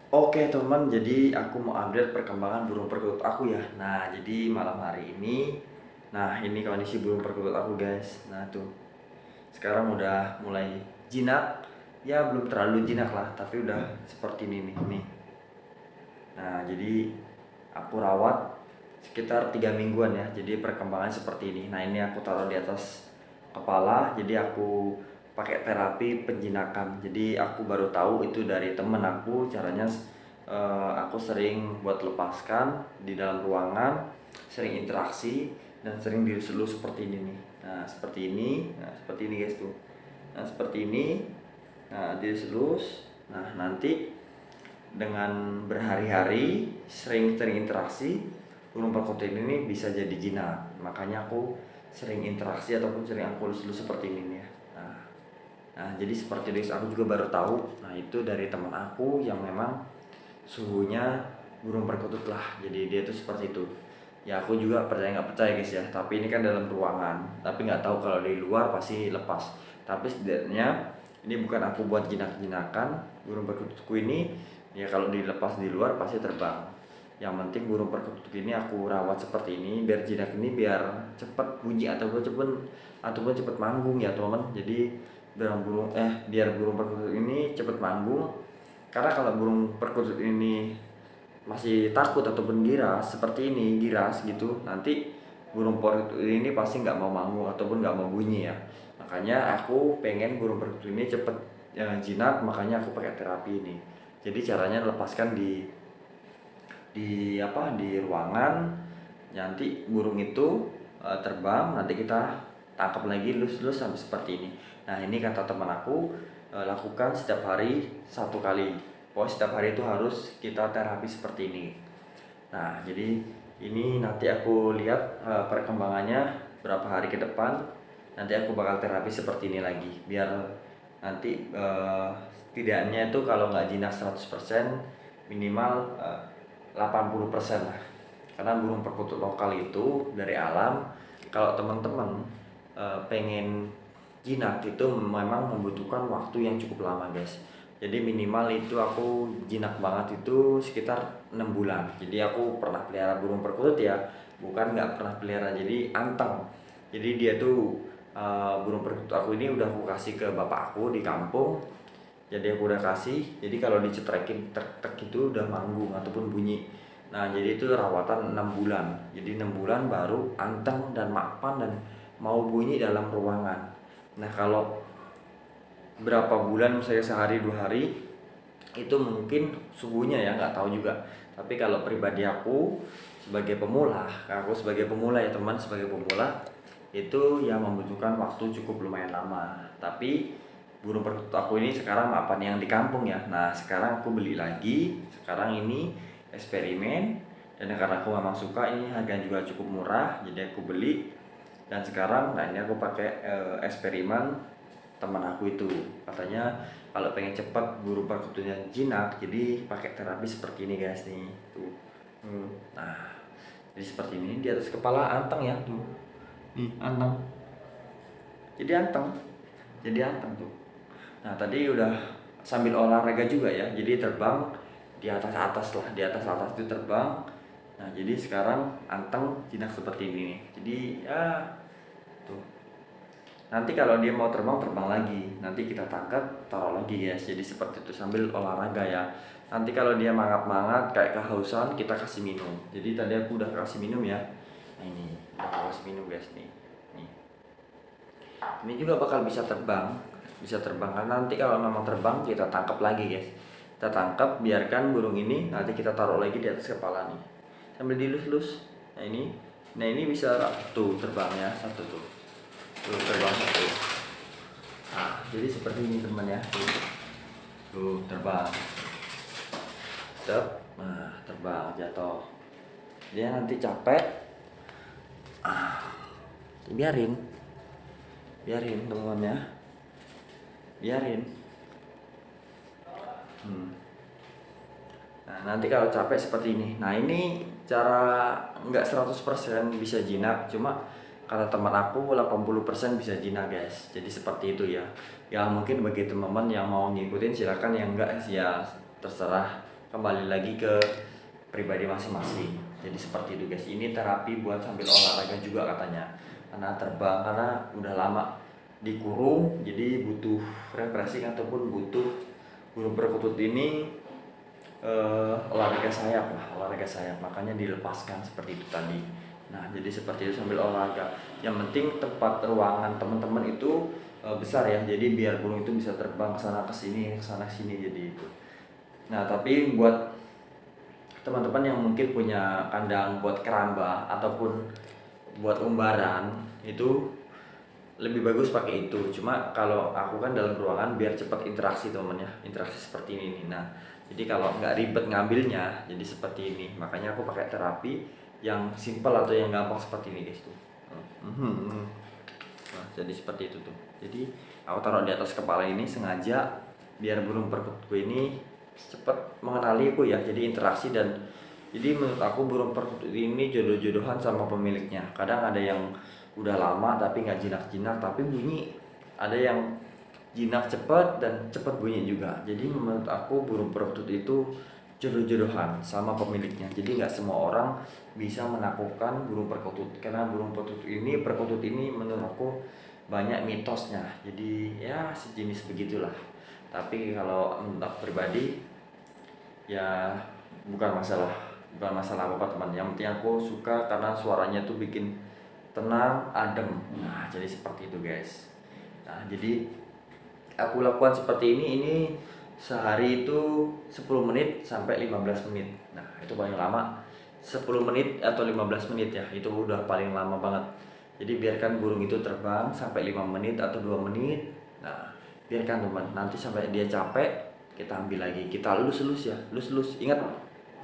Oke teman, jadi aku mau update perkembangan burung perkutut aku ya. Nah, jadi malam hari ini, nah ini kondisi burung perkutut aku guys. Nah tuh, sekarang udah mulai jinak. Ya belum terlalu jinak lah, tapi udah seperti ini nih. Nih. Nah, jadi aku rawat sekitar 3 mingguan ya. Jadi perkembangan seperti ini. Nah, ini aku taruh di atas kepala. Jadi aku pakai terapi penjinakan. Jadi aku baru tahu itu dari temen aku caranya. Aku sering buat lepaskan di dalam ruangan, sering interaksi dan sering dilus-lus seperti ini nih. Nah, seperti ini. Nah, seperti ini guys tuh. Nah, seperti ini. Nah, dilus-lus. Nah, nanti dengan berhari-hari sering-sering interaksi, burung perkutut ini bisa jadi jinak. Makanya aku sering interaksi ataupun sering aku lus-lus seperti ini nih ya. Nah, jadi seperti itu aku juga baru tahu. Nah, itu dari teman aku yang memang suhunya burung perkutut lah. Jadi dia tuh seperti itu. Ya aku juga percaya nggak percaya guys ya. Tapi ini kan dalam ruangan. Tapi nggak tahu kalau di luar pasti lepas. Tapi setidaknya ini bukan aku buat jinak-jinakan. Burung perkututku ini ya kalau dilepas di luar pasti terbang. Yang penting burung perkutut ini aku rawat seperti ini biar jinak ini biar cepat bunyi ataupun cepat manggung ya teman. Jadi biar burung perkutut ini cepat manggung. Karena kalau burung perkutut ini masih takut ataupun giras seperti ini, giras gitu, nanti burung perkutut ini pasti nggak mau manggung ataupun nggak mau bunyi ya. Makanya aku pengen burung perkutut ini cepet jinak, makanya aku pakai terapi ini. Jadi caranya lepaskan di ruangan, nanti burung itu terbang, nanti kita tangkap lagi lus-lus sampai seperti ini. Nah, ini kata teman aku, lakukan setiap hari 1 kali. Pokoknya setiap hari itu harus kita terapi seperti ini. Nah, jadi ini nanti aku lihat perkembangannya berapa hari ke depan. Nanti aku bakal terapi seperti ini lagi. Biar nanti setidaknya itu kalau nggak jinak 100%, minimal 80% lah. Karena burung perkutut lokal itu dari alam, kalau teman-teman pengen jinak itu memang membutuhkan waktu yang cukup lama guys. Jadi minimal itu aku jinak banget itu sekitar 6 bulan. Jadi aku pernah pelihara burung perkutut ya, bukan nggak pernah pelihara, jadi anteng. Jadi dia tuh burung perkutut aku ini udah aku kasih ke bapak aku di kampung. Jadi aku udah kasih, jadi kalau dicetrekin tek-tek itu udah manggung ataupun bunyi. Nah, jadi itu rawatan 6 bulan. Jadi 6 bulan baru anteng dan mapan dan mau bunyi dalam ruangan. Nah, kalau berapa bulan, misalnya sehari 2 hari, itu mungkin suhunya ya nggak tahu juga. Tapi kalau pribadi aku sebagai pemula ya teman, sebagai pemula itu ya membutuhkan waktu cukup lumayan lama. Tapi burung perkutut aku ini sekarang mapan yang di kampung ya. Nah, sekarang aku beli lagi. Sekarang ini eksperimen, dan karena aku memang suka, ini harganya juga cukup murah, jadi aku beli. Dan sekarang nah ini aku pakai eksperimen teman aku itu. Katanya kalau pengen cepat burung perkututnya jinak, jadi pakai terapi seperti ini guys nih. Tuh. Nah, jadi seperti ini di atas kepala anteng ya tuh. Nih, anteng. Jadi anteng. Jadi anteng tuh. Nah, tadi udah sambil olahraga juga ya. Jadi terbang di atas-atas lah, di atas-atas itu terbang. Nah, jadi sekarang anteng jinak seperti ini nih. Jadi ya tuh. Nanti kalau dia mau terbang, terbang lagi. Nanti kita tangkap, taruh lagi guys. Jadi seperti itu sambil olahraga ya. Nanti kalau dia mangap-mangap kayak kehausan, kita kasih minum. Jadi tadi aku udah kasih minum ya. Nah, ini udah aku kasih minum guys nih. Nih. Ini juga bakal bisa terbang. Bisa terbang kan, nanti kalau memang terbang kita tangkap lagi guys. Kita tangkap, biarkan burung ini, nanti kita taruh lagi di atas kepala nih. Sambil dilus-lus. Nah ini bisa tuh terbang ya, satu tuh. Tuh terbang satu. Nah, jadi seperti ini teman ya. Tuh terbang. Tep. Nah, terbang jatuh. Dia nanti capek. Biarin. Biarin teman-teman ya. Biarin. Nah, nanti kalau capek seperti ini. Nah, ini cara nggak 100% bisa jinak, cuma kata teman aku 80% bisa jinak guys. Jadi seperti itu ya. Ya mungkin bagi teman-teman yang mau ngikutin silakan, yang enggak ya terserah. kembali lagi ke pribadi masing-masing. Jadi seperti itu guys, ini terapi buat sambil olahraga juga katanya, karena terbang, karena udah lama dikurung jadi butuh refreshing ataupun butuh burung perkutut ini olahraga sayap lah, olahraga sayap, makanya dilepaskan seperti itu tadi. Nah jadi seperti itu sambil olahraga, yang penting tempat ruangan teman-teman itu besar ya, jadi biar burung itu bisa terbang ke sana ke sini, ke sana sini, jadi itu. Nah tapi buat teman-teman yang mungkin punya kandang buat keramba ataupun buat umbaran itu lebih bagus pakai itu. Cuma kalau aku kan dalam ruangan biar cepat interaksi temen ya, interaksi seperti ini nih. Nah jadi kalau nggak ribet ngambilnya jadi seperti ini, makanya aku pakai terapi yang simple atau yang gampang seperti ini guys tuh. Nah, jadi seperti itu tuh. Jadi aku taruh di atas kepala ini sengaja biar burung perkututku ini cepat mengenali aku ya, jadi interaksi. Dan jadi menurut aku burung perkutut ini jodoh-jodohan sama pemiliknya. Kadang ada yang udah lama tapi nggak jinak-jinak tapi bunyi, ada yang jinak cepat dan cepat bunyi juga. Jadi menurut aku burung perkutut itu jodoh-jodohan sama pemiliknya. Jadi nggak semua orang bisa menaklukkan burung perkutut, karena burung perkutut ini menurut aku banyak mitosnya. Jadi ya sejenis begitulah. Tapi kalau menurut aku pribadi ya bukan masalah apa teman. Yang penting aku suka karena suaranya tuh bikin tenang, adem. Nah jadi seperti itu guys. Nah jadi aku lakukan seperti ini sehari itu 10 menit sampai 15 menit. Nah itu paling lama 10 menit atau 15 menit ya, itu udah paling lama banget. Jadi biarkan burung itu terbang sampai 5 menit atau 2 menit. Nah biarkan teman, nanti sampai dia capek kita ambil lagi, kita lus-lus ya, lus-lus. Ingat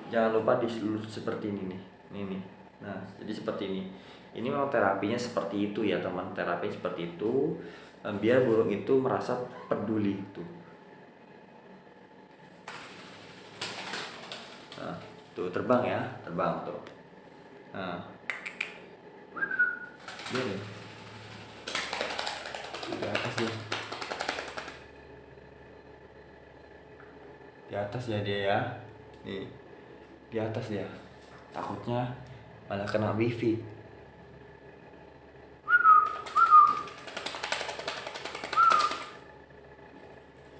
jangan lupa dilus seperti ini nih, ini. Nah jadi seperti ini. Ini memang terapinya seperti itu ya teman, terapi seperti itu biar burung itu merasa peduli tuh. Nah, tuh terbang ya, terbang tuh. Nah, dia nih di atas dia, di atas ya dia ya, nih di atas dia. Takutnya malah kena wifi.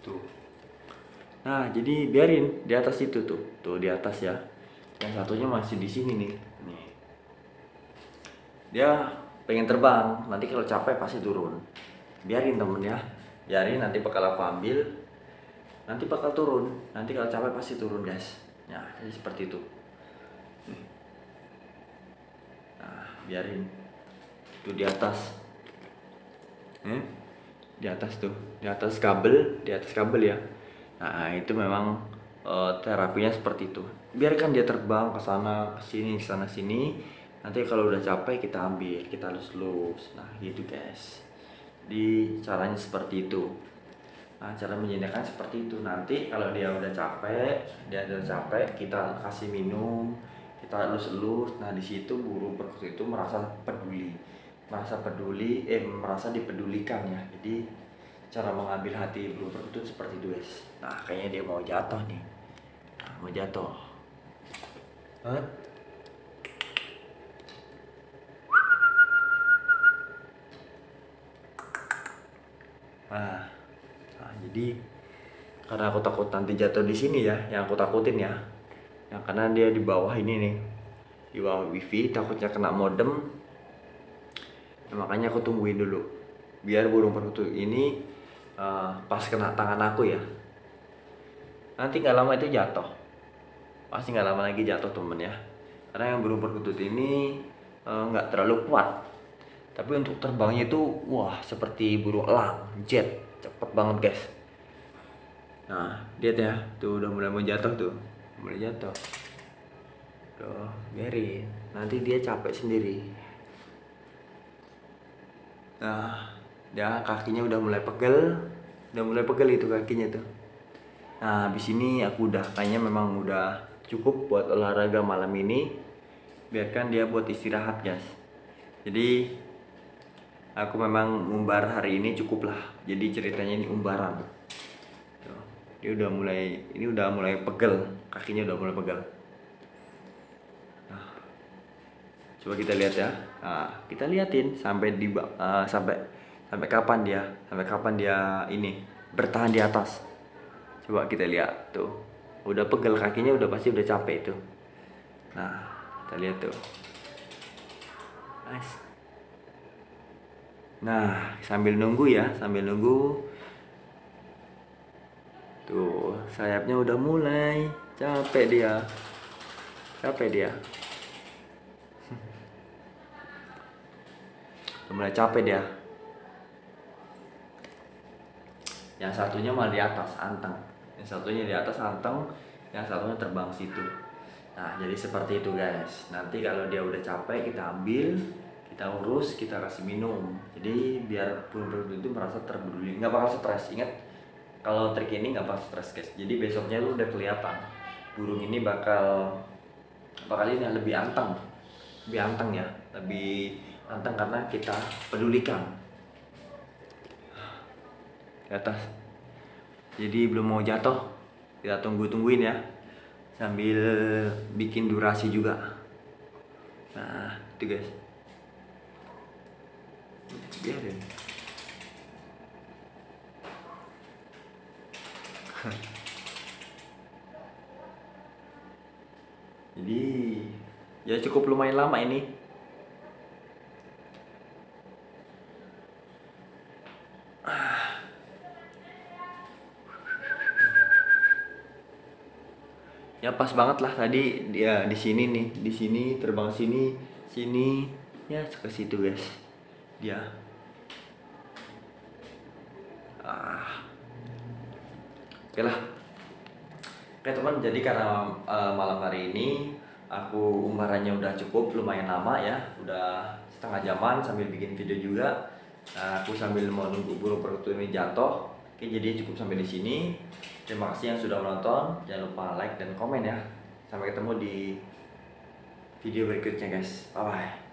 Tuh. Nah, jadi biarin di atas itu tuh. Tuh di atas ya. Yang satunya masih di sini nih. Nih. Dia pengen terbang, nanti kalau capek pasti turun. Biarin temen ya. Biarin, nanti bakal aku ambil. Nanti bakal turun. Nanti kalau capek pasti turun, guys. Nah, jadi seperti itu. Nah, biarin. Tuh di atas. Di atas tuh, di atas kabel ya. Nah itu memang terapinya seperti itu. Biarkan dia terbang ke sana ke sini, ke sana sini. Nanti kalau udah capek kita ambil, kita lus-lus. Nah gitu guys. Di caranya seperti itu. Nah cara menjinakkan seperti itu. Nanti kalau dia udah capek, kita kasih minum, kita lus-lus. Nah di situ burung perkutut itu merasa dipedulikan ya. Jadi cara mengambil hati burung perkutut seperti itu guys. Nah kayaknya dia mau jatuh nih. Nah, mau jatuh. Nah, jadi karena aku takut nanti jatuh di sini ya, yang aku takutin ya. Ya karena dia di bawah ini nih, di bawah wifi, takutnya kena modem. Ya, makanya aku tungguin dulu biar burung perkutut ini pas kena tangan aku ya, nanti nggak lama itu jatuh, pasti nggak lama lagi jatuh temen ya. Karena yang burung perkutut ini nggak terlalu kuat, tapi untuk terbangnya itu wah seperti burung elang, jet, cepet banget guys. Nah lihat ya, tuh udah mulai mau jatuh tuh, mulai jatuh. Tuh biarin, nanti dia capek sendiri. Nah, dia kakinya udah mulai pegel itu kakinya tuh. Nah, habis ini aku udah kayaknya memang udah cukup buat olahraga malam ini. Biarkan dia buat istirahat, guys. Jadi aku memang umbar hari ini cukup lah. Jadi ceritanya ini umbaran. Tuh, Ini udah mulai pegel, kakinya udah mulai pegel. Nah, coba kita lihat ya. Nah, kita liatin sampai kapan dia ini bertahan di atas. Coba kita lihat tuh, udah pegel kakinya, udah pasti udah capek itu. Nah, kita lihat tuh. Nice. Nah, sambil nunggu tuh, sayapnya udah mulai capek dia. Udah mulai capek dia. Yang satunya malah di atas anteng. Yang satunya terbang situ. Nah, jadi seperti itu guys. Nanti kalau dia udah capek, kita ambil, kita urus, kita kasih minum. Jadi biar burung perkutut itu merasa terpeduli, nggak bakal stres. Ingat, kalau trik ini nggak bakal stres guys. Jadi besoknya lu udah kelihatan burung ini bakal ini lebih anteng ya, lebih anteng karena kita pedulikan. Di atas. Jadi belum mau jatuh, kita tungguin ya, sambil bikin durasi juga. Nah, itu guys. Biarin. Jadi ya cukup lumayan lama ini. Ya pas banget lah tadi dia di sini nih, di sini terbang sini ya ke situ guys dia. Oke lah. Oke teman, jadi karena malam hari ini aku umbarannya udah cukup lumayan lama ya, udah setengah jaman sambil bikin video juga. Nah, aku sambil mau nunggu burung perkutut ini jatuh. Oke, jadi cukup sampai di sini. Terima kasih yang sudah menonton. Jangan lupa like dan komen ya. Sampai ketemu di video berikutnya guys. Bye bye.